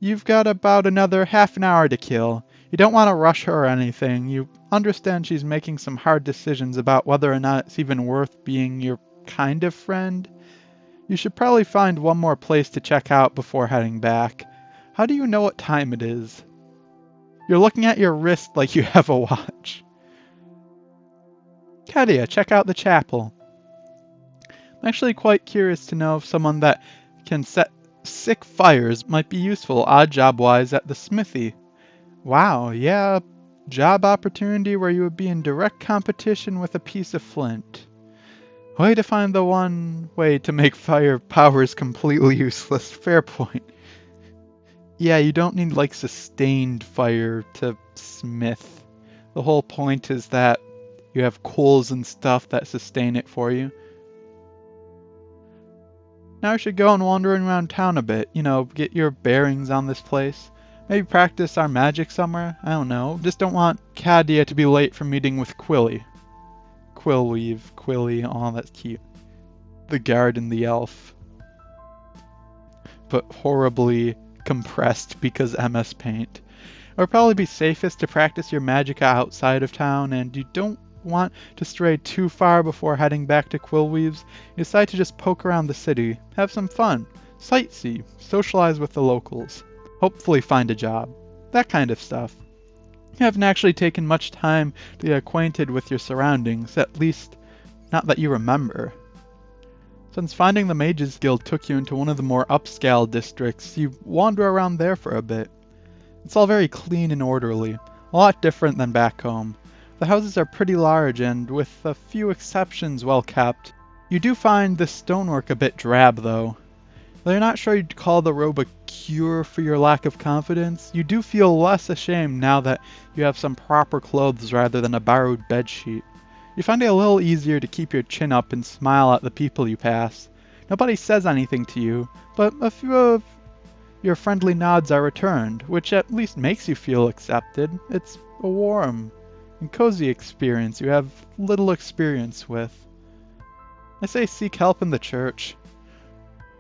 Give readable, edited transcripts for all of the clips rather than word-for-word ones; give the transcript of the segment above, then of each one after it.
You've got about another half an hour to kill. You don't want to rush her or anything. You understand she's making some hard decisions about whether or not it's even worth being your kind of friend. You should probably find one more place to check out before heading back. How do you know what time it is? You're looking at your wrist like you have a watch. Katia, check out the chapel. I'm actually quite curious to know if someone that can set sick fires might be useful odd job-wise at the smithy. Wow, yeah, job opportunity where you would be in direct competition with a piece of flint. Way to find the one way to make fire powers completely useless. Fair point. Yeah, you don't need like sustained fire to smith. The whole point is that you have coals and stuff that sustain it for you. Now we should go and wandering around town a bit, get your bearings on this place. Maybe practice our magic somewhere, I don't know. Just don't want Katia to be late for meeting with Quilly. Quillweave, Quilly, oh that's cute. The guard and the elf. But horribly compressed because MS Paint. It would probably be safest to practice your magic outside of town, and you don't want to stray too far before heading back to Quillweave's. You decide to just poke around the city, have some fun, sightsee, socialize with the locals, hopefully find a job, that kind of stuff. You haven't actually taken much time to get acquainted with your surroundings, at least not that you remember. Since finding the Mages Guild took you into one of the more upscale districts, you wander around there for a bit. It's all very clean and orderly, a lot different than back home. The houses are pretty large and, with a few exceptions, well kept. You do find the stonework a bit drab, though. Though you're not sure you'd call the robe a cure for your lack of confidence, you do feel less ashamed now that you have some proper clothes rather than a borrowed bedsheet. You find it a little easier to keep your chin up and smile at the people you pass. Nobody says anything to you, but a few of your friendly nods are returned, which at least makes you feel accepted. It's a warm and cozy experience you have little experience with. I say seek help in the church.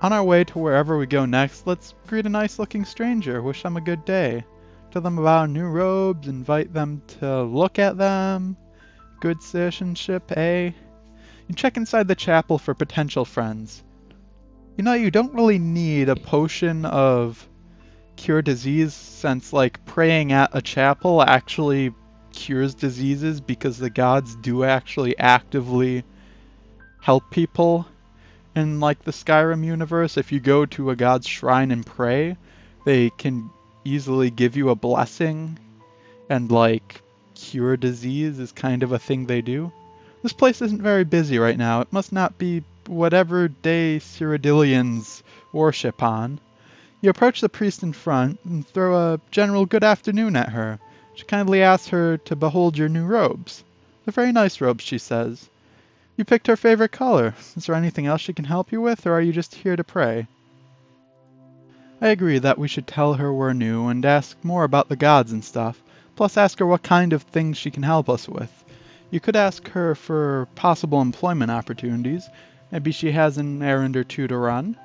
On our way to wherever we go next, let's greet a nice-looking stranger, wish them a good day. Tell them about our new robes, invite them to look at them. Good citizenship, eh? You check inside the chapel for potential friends. You don't really need a potion of cure disease, since, praying at a chapel actually cures diseases because the gods do actually actively help people. In, the Skyrim universe, if you go to a god's shrine and pray, they can easily give you a blessing, and, cure disease is kind of a thing they do. This place isn't very busy right now. It must not be whatever day Cyrodiilians worship on. You approach the priest in front and throw a general good afternoon at her. She kindly asks her to behold your new robes. They're very nice robes, she says. You picked her favorite color. Is there anything else she can help you with, or are you just here to pray? I agree that we should tell her we're new and ask more about the gods and stuff, plus ask her what kind of things she can help us with. You could ask her for possible employment opportunities. Maybe she has an errand or two to run.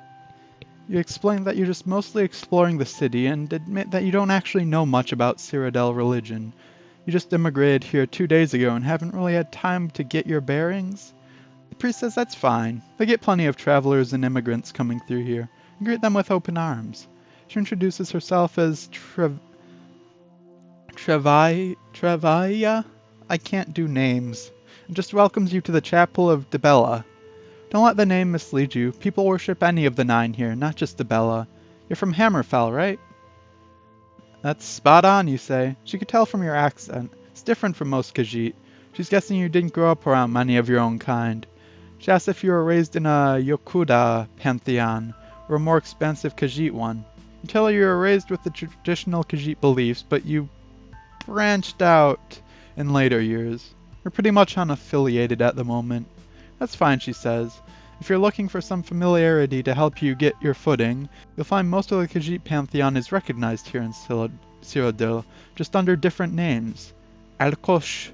You explain that you're just mostly exploring the city and admit that you don't actually know much about Cyrodiil religion. You just immigrated here 2 days ago and haven't really had time to get your bearings. The priest says that's fine. They get plenty of travelers and immigrants coming through here, and greet them with open arms. She introduces herself as Travaia? I can't do names. And just welcomes you to the Chapel of Dibella. Don't let the name mislead you. People worship any of the 9 here, not just Dibella. You're from Hammerfell, right? That's spot on, you say. She could tell from your accent. It's different from most Khajiit. She's guessing you didn't grow up around many of your own kind. She asks if you were raised in a Yokuda pantheon, or a more expansive Khajiit one. You tell her you were raised with the traditional Khajiit beliefs, but you branched out in later years. You're pretty much unaffiliated at the moment. That's fine, she says. If you're looking for some familiarity to help you get your footing, you'll find most of the Khajiit pantheon is recognized here in Cyrodiil, just under different names. Alkosh,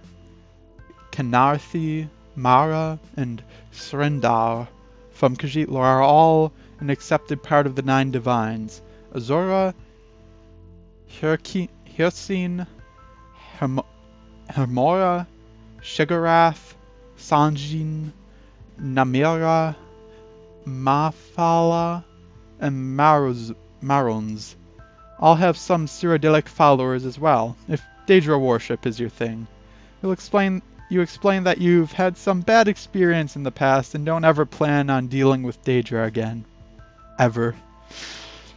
Kanarthi, Mara, and Srendar from Khajiit lore are all an accepted part of the 9 divines. Azora, Hircine, Hermora, Shigarath, Sanjin, Namira, Mafala, and Marons all have some Cyrodiilic followers as well, if Daedra worship is your thing. You explain that you've had some bad experience in the past and don't ever plan on dealing with Daedra again. Ever.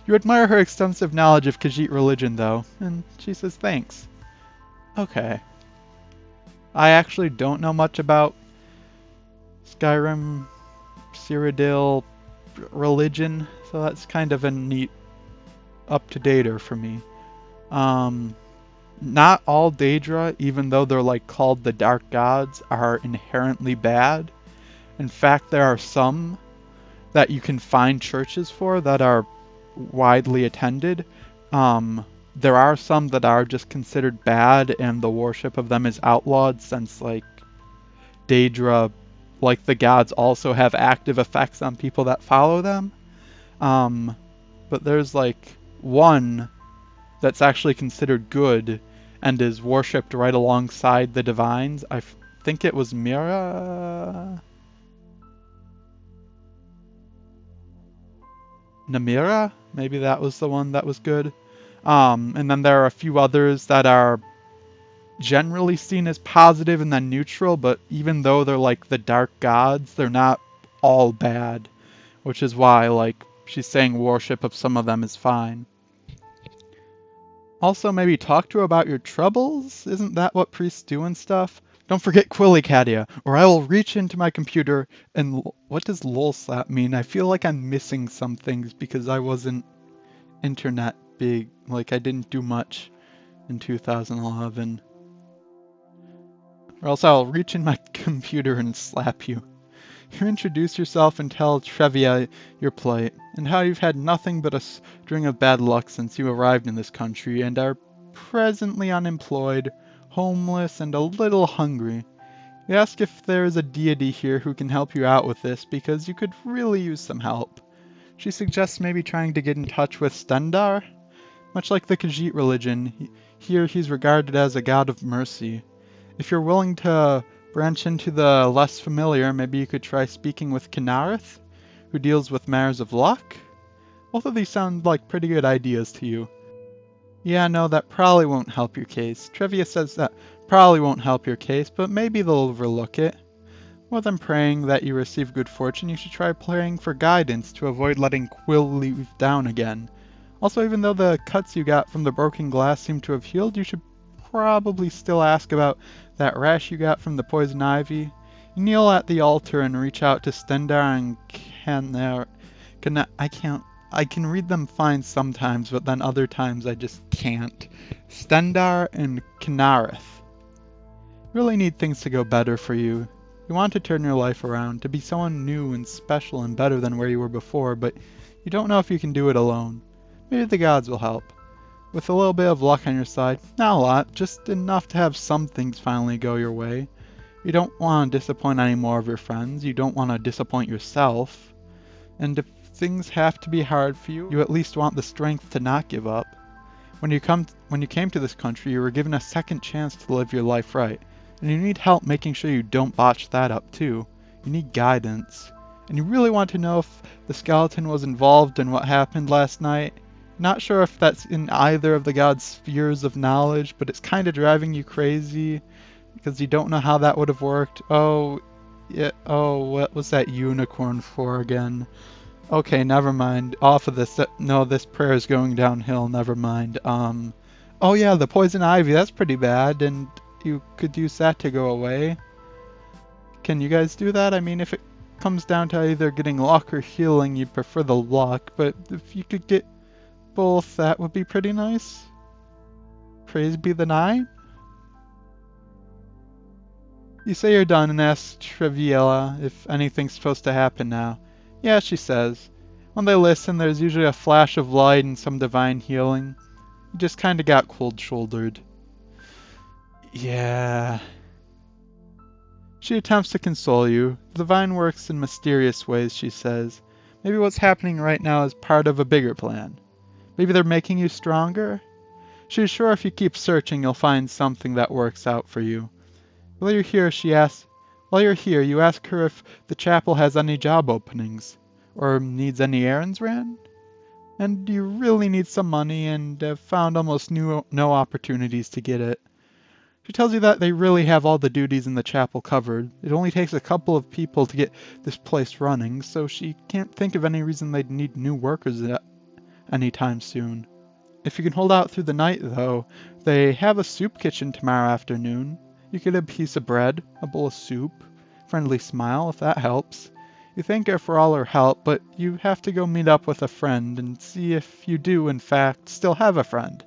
You admire her extensive knowledge of Khajiit religion, though, and she says thanks. Okay. I actually don't know much about Skyrim, Cyrodiil religion, so that's kind of a neat up-to-dater for me. Not all Daedra, even though they're like called the Dark Gods, are inherently bad. In fact, there are some that you can find churches for that are widely attended. There are some that are just considered bad and the worship of them is outlawed since like Daedra, like the gods, also have active effects on people that follow them. But there's like one that's actually considered good and is worshipped right alongside the divines. I think it was Namira? Maybe that was the one that was good. And then there are a few others that are generally seen as positive and then neutral, but even though they're like the dark gods, they're not all bad, which is why like she's saying worship of some of them is fine. Also, maybe talk to her about your troubles? Isn't that what priests do and stuff? Don't forget Quilly, Katia, or I will reach into my computer and... What does lol slap mean? I feel like I'm missing some things because I wasn't internet big. Like, I didn't do much in 2011. Or else I'll reach in my computer and slap you. You introduce yourself and tell Trevia your plight, and how you've had nothing but a string of bad luck since you arrived in this country and are presently unemployed, homeless, and a little hungry. You ask if there is a deity here who can help you out with this because you could really use some help. She suggests maybe trying to get in touch with Stendar. Much like the Khajiit religion, here he's regarded as a god of mercy. If you're willing to branch into the less familiar, maybe you could try speaking with Kinareth, who deals with matters of luck? Both of these sound like pretty good ideas to you. Yeah, no, that probably won't help your case. Trevia says that probably won't help your case, but maybe they'll overlook it. More than praying that you receive good fortune, you should try praying for guidance to avoid letting Quill leave down again. Also, even though the cuts you got from the broken glass seem to have healed, you should probably still ask about that rash you got from the poison ivy. You kneel at the altar and reach out to Stendar and I can read them fine sometimes, but then other times I just can't. Stendar and Kinareth. You really need things to go better for you. You want to turn your life around, to be someone new and special and better than where you were before, but you don't know if you can do it alone. Maybe the gods will help. With a little bit of luck on your side, not a lot, just enough to have some things finally go your way. You don't want to disappoint any more of your friends, you don't want to disappoint yourself. And if things have to be hard for you, you at least want the strength to not give up. When you came to this country, you were given a second chance to live your life right. And you need help making sure you don't botch that up too. You need guidance. And you really want to know if the skeleton was involved in what happened last night. Not sure if that's in either of the gods' spheres of knowledge, but it's kind of driving you crazy because you don't know how that would have worked. Oh, yeah. Oh, what was that unicorn for again? Okay, never mind. Off of this. No, this prayer is going downhill. Never mind. Oh yeah, the poison ivy. That's pretty bad, and you could use that to go away. Can you guys do that? I mean, if it comes down to either getting luck or healing, you'd prefer the luck, but if you could get both, that would be pretty nice. Praise be the night. You say you're done and ask Treviella if anything's supposed to happen now. Yeah, she says. When they listen, there's usually a flash of light and some divine healing. You just kinda got cold-shouldered. Yeah. She attempts to console you. The divine works in mysterious ways, she says. Maybe what's happening right now is part of a bigger plan. Maybe they're making you stronger? She's sure if you keep searching, you'll find something that works out for you. While you're here, she asks, while you're here, you ask her if the chapel has any job openings, or needs any errands ran, and you really need some money and have found almost no opportunities to get it. She tells you that they really have all the duties in the chapel covered. It only takes a couple of people to get this place running, so she can't think of any reason they'd need new workers anytime soon. If you can hold out through the night, though, they have a soup kitchen tomorrow afternoon. You get a piece of bread, a bowl of soup, friendly smile if that helps. You thank her for all her help, but you have to go meet up with a friend and see if you do, in fact, still have a friend.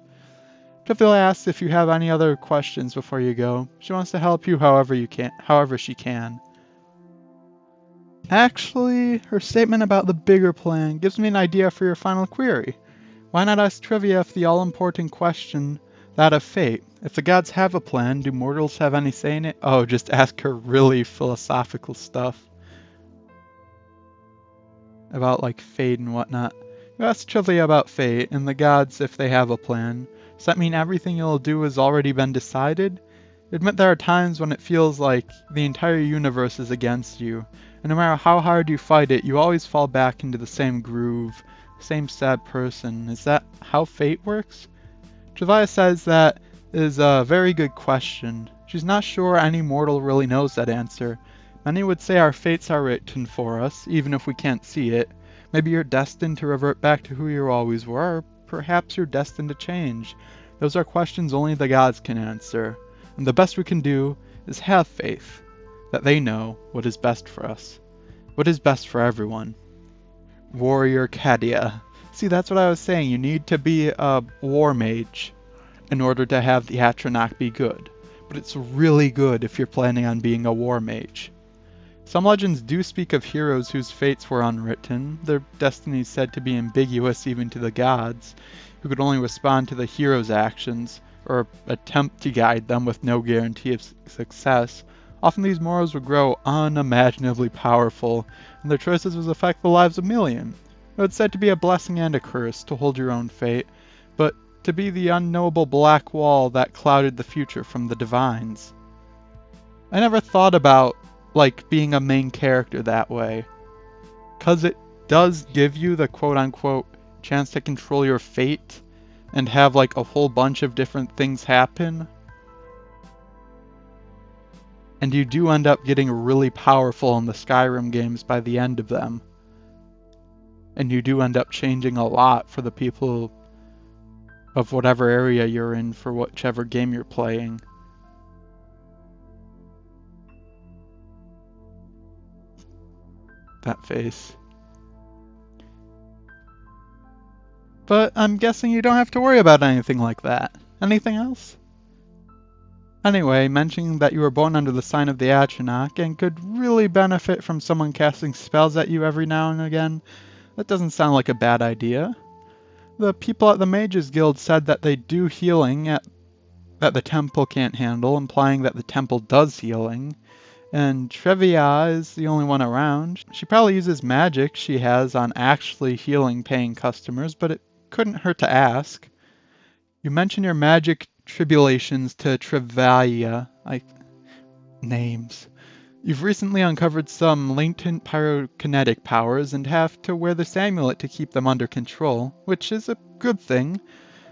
Tiffany asks if you have any other questions before you go. She wants to help you however she can. Actually, her statement about the bigger plan gives me an idea for your final query. Why not ask Trivia if the all-important question, that of fate? If the gods have a plan, do mortals have any say in it? Oh, just ask her really philosophical stuff about like fate and whatnot. You ask Trivia about fate and the gods if they have a plan. Does that mean everything you'll do has already been decided? Admit there are times when it feels like the entire universe is against you, and no matter how hard you fight it, you always fall back into the same groove, same sad person. Is that how fate works? Travaya says that is a very good question. She's not sure any mortal really knows that answer. Many would say our fates are written for us, even if we can't see it. Maybe you're destined to revert back to who you always were, or perhaps you're destined to change. Those are questions only the gods can answer, and the best we can do is have faith that they know what is best for us, what is best for everyone. Warrior Katia. See, that's what I was saying. You need to be a war mage in order to have the Atronach be good. But it's really good if you're planning on being a war mage. Some legends do speak of heroes whose fates were unwritten, their destinies said to be ambiguous even to the gods, who could only respond to the hero's actions, or attempt to guide them with no guarantee of success. Often these mortals would grow unimaginably powerful, and their choices would affect the lives of millions. It was said to be a blessing and a curse to hold your own fate, but to be the unknowable black wall that clouded the future from the divines. I never thought about being a main character that way, because it does give you the quote-unquote chance to control your fate and have a whole bunch of different things happen. And you do end up getting really powerful in the Skyrim games by the end of them. And you do end up changing a lot for the people of whatever area you're in for whichever game you're playing. That face. But I'm guessing you don't have to worry about anything like that. Anything else? Anyway, mentioning that you were born under the sign of the Atronach and could really benefit from someone casting spells at you every now and again, that doesn't sound like a bad idea. The people at the Mages Guild said that they do healing that the temple can't handle, implying that the temple does healing. And Trivia is the only one around. She probably uses magic she has on actually healing paying customers, but it couldn't hurt to ask. You mention your magic tribulations to Trivia. Names. You've recently uncovered some latent pyrokinetic powers and have to wear this amulet to keep them under control, which is a good thing,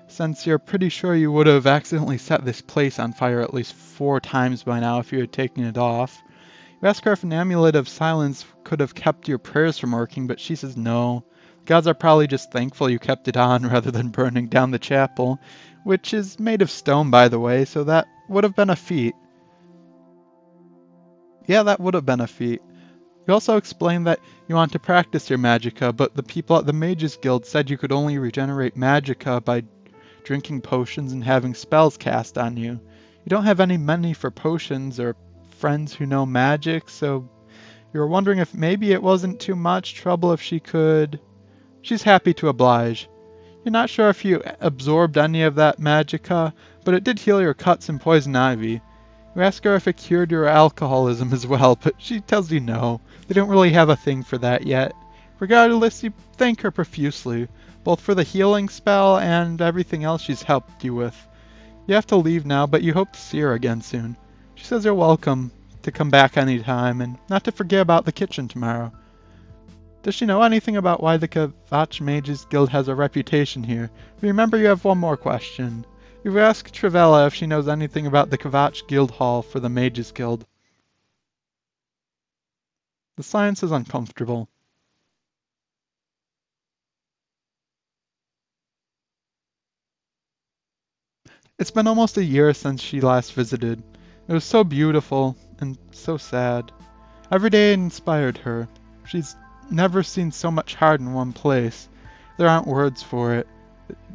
since you're pretty sure you would have accidentally set this place on fire at least 4 times by now if you had taken it off. You ask her if an amulet of silence could have kept your prayers from working, but she says no. The gods are probably just thankful you kept it on rather than burning down the chapel, which is made of stone, by the way, so that would have been a feat. Yeah, that would have been a feat. You also explained that you want to practice your magicka, but the people at the Mages Guild said you could only regenerate magicka by drinking potions and having spells cast on you. You don't have any money for potions or friends who know magic, so you were wondering if maybe it wasn't too much trouble if she could... She's happy to oblige. You're not sure if you absorbed any of that magicka, but it did heal your cuts and poison ivy. You ask her if it cured your alcoholism as well, but she tells you no. They don't really have a thing for that yet. Regardless, you thank her profusely, both for the healing spell and everything else she's helped you with. You have to leave now, but you hope to see her again soon. She says you're welcome to come back anytime, and not to forget about the kitchen tomorrow. Does she know anything about why the Kvatch Mages Guild has a reputation here? Remember, you have one more question. You've asked Travella if she knows anything about the Kvatch Guild Hall for the Mages Guild. The silence is uncomfortable. It's been almost a year since she last visited. It was so beautiful and so sad. Every day it inspired her. She's never seen so much heart in one place. There aren't words for it.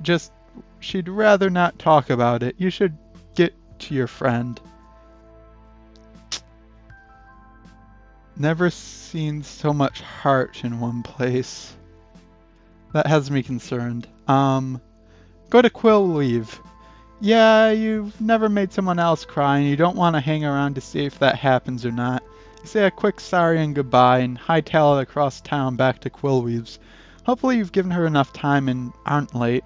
Just, she'd rather not talk about it. You should get to your friend. Never seen so much heart in one place. That has me concerned. Go to Quillweave. Yeah, you've never made someone else cry and you don't want to hang around to see if that happens or not. You say a quick sorry and goodbye and hightail it across town back to Quillweave's. Hopefully you've given her enough time and aren't late.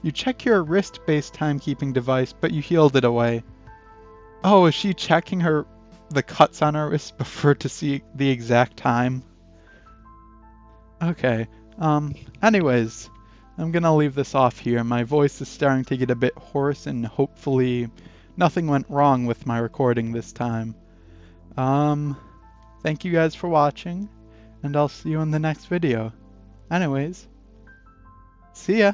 You check your wrist-based timekeeping device, but you healed it away. Oh, is she checking the cuts on her wrist before to see the exact time? Okay. Anyways, I'm gonna leave this off here. My voice is starting to get a bit hoarse and hopefully nothing went wrong with my recording this time. Thank you guys for watching, and I'll see you in the next video. Anyways, see ya!